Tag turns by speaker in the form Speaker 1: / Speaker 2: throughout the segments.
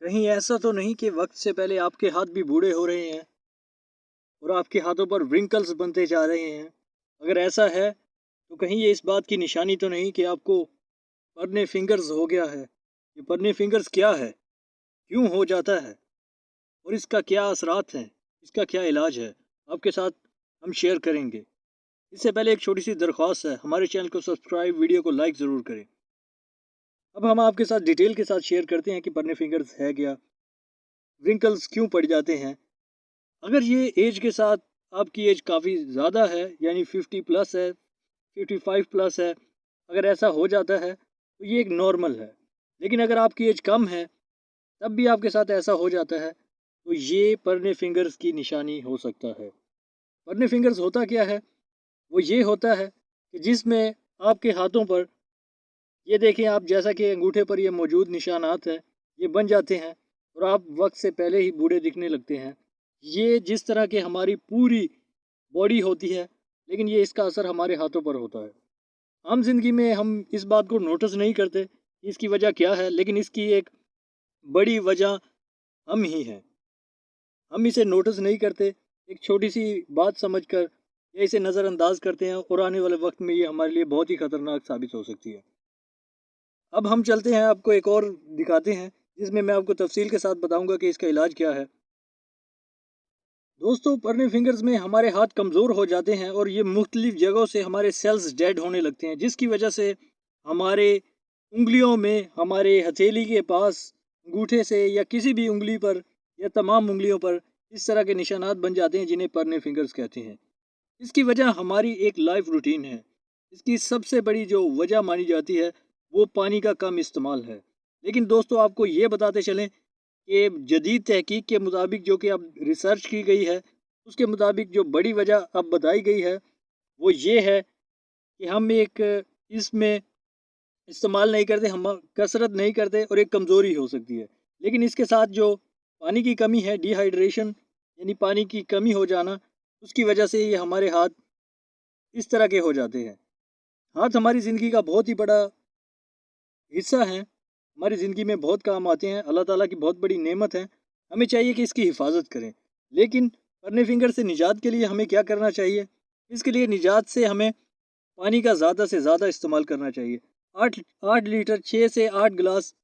Speaker 1: कहीं ऐसा तो नहीं कि वक्त से पहले आपके हाथ भी बूढ़े हो रहे हैं और आपके हाथों पर व्रिंकल्स बनते जा रहे हैं? अगर ऐसा है तो कहीं ये इस बात की निशानी तो नहीं कि आपको परने फिंगर्स हो गया है? ये परने फिंगर्स क्या है, क्यों हो जाता है और इसका क्या असरात हैं, इसका क्या इलाज है, आपके साथ हम शेयर करेंगे। इससे पहले एक छोटी सी दरख्वास्त है, हमारे चैनल को सब्सक्राइब, वीडियो को लाइक ज़रूर करें। अब हम आपके साथ डिटेल के साथ शेयर करते हैं कि परने फिंगर्स है क्या, व्रिंकल्स क्यों पड़ जाते हैं। अगर ये एज के साथ, आपकी एज काफ़ी ज़्यादा है यानी 50 प्लस है, 55 प्लस है, अगर ऐसा हो जाता है तो ये एक नॉर्मल है। लेकिन अगर आपकी एज कम है तब भी आपके साथ ऐसा हो जाता है तो ये परने फिंगर्स की निशानी हो सकता है। परने फिंगर्स होता क्या है? वो ये होता है कि जिसमें आपके हाथों पर, ये देखें आप, जैसा कि अंगूठे पर ये मौजूद निशानात हैं, ये बन जाते हैं और आप वक्त से पहले ही बूढ़े दिखने लगते हैं। ये जिस तरह के हमारी पूरी बॉडी होती है, लेकिन ये इसका असर हमारे हाथों पर होता है। आम जिंदगी में हम इस बात को नोटिस नहीं करते कि इसकी वजह क्या है, लेकिन इसकी एक बड़ी वजह हम ही हैं। हम इसे नोटिस नहीं करते, एक छोटी सी बात समझकर या इसे नज़रअंदाज करते हैं और आने वाले वक्त में ये हमारे लिए बहुत ही खतरनाक साबित हो सकती है। अब हम चलते हैं, आपको एक और दिखाते हैं जिसमें मैं आपको तफसील के साथ बताऊंगा कि इसका इलाज क्या है। दोस्तों, परने फिंगर्स में हमारे हाथ कमज़ोर हो जाते हैं और ये मुख्तलिफ जगहों से हमारे सेल्स डेड होने लगते हैं, जिसकी वजह से हमारे उंगलियों में, हमारे हथेली के पास, अंगूठे से या किसी भी उंगली पर या तमाम उंगलियों पर इस तरह के निशानात बन जाते हैं जिन्हें परने फिंगर्स कहते हैं। इसकी वजह हमारी एक लाइफ रूटीन है। इसकी सबसे बड़ी जो वजह मानी जाती है वो पानी का कम इस्तेमाल है। लेकिन दोस्तों, आपको ये बताते चलें कि जदीद तहकीक के मुताबिक, जो कि अब रिसर्च की गई है, उसके मुताबिक जो बड़ी वजह अब बताई गई है वो ये है कि हम एक इसमें इस्तेमाल नहीं करते, हम कसरत नहीं करते और एक कमज़ोरी हो सकती है। लेकिन इसके साथ जो पानी की कमी है, डिहाइड्रेशन यानी पानी की कमी हो जाना, उसकी वजह से ये हमारे हाथ इस तरह के हो जाते हैं। हाथ हमारी ज़िंदगी का बहुत ही बड़ा हिस्सा हैं, हमारी ज़िंदगी में बहुत काम आते हैं, अल्लाह ताला की बहुत बड़ी नेमत है। हमें चाहिए कि इसकी हिफाजत करें। लेकिन परने फिंगर से निजात के लिए हमें क्या करना चाहिए? इसके लिए निजात से हमें पानी का ज़्यादा से ज़्यादा इस्तेमाल करना चाहिए। 8 8 लीटर, 6 से 8 गिलास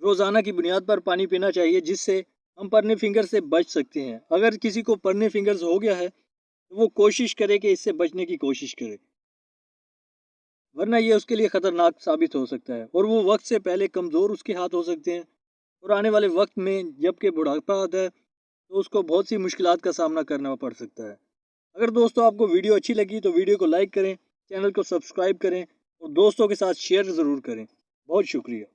Speaker 1: रोज़ाना की बुनियाद पर पानी पीना चाहिए, जिससे हम परने फिंगर से बच सकते हैं। अगर किसी को परने फिंगर्स हो गया है तो वो कोशिश करे कि इससे बचने की कोशिश करे, वरना ये उसके लिए ख़तरनाक साबित हो सकता है और वो वक्त से पहले कमज़ोर उसके हाथ हो सकते हैं और आने वाले वक्त में जबकि बुढ़ापा आता है तो उसको बहुत सी मुश्किलात का सामना करना पड़ सकता है। अगर दोस्तों आपको वीडियो अच्छी लगी तो वीडियो को लाइक करें, चैनल को सब्सक्राइब करें और दोस्तों के साथ शेयर ज़रूर करें। बहुत शुक्रिया।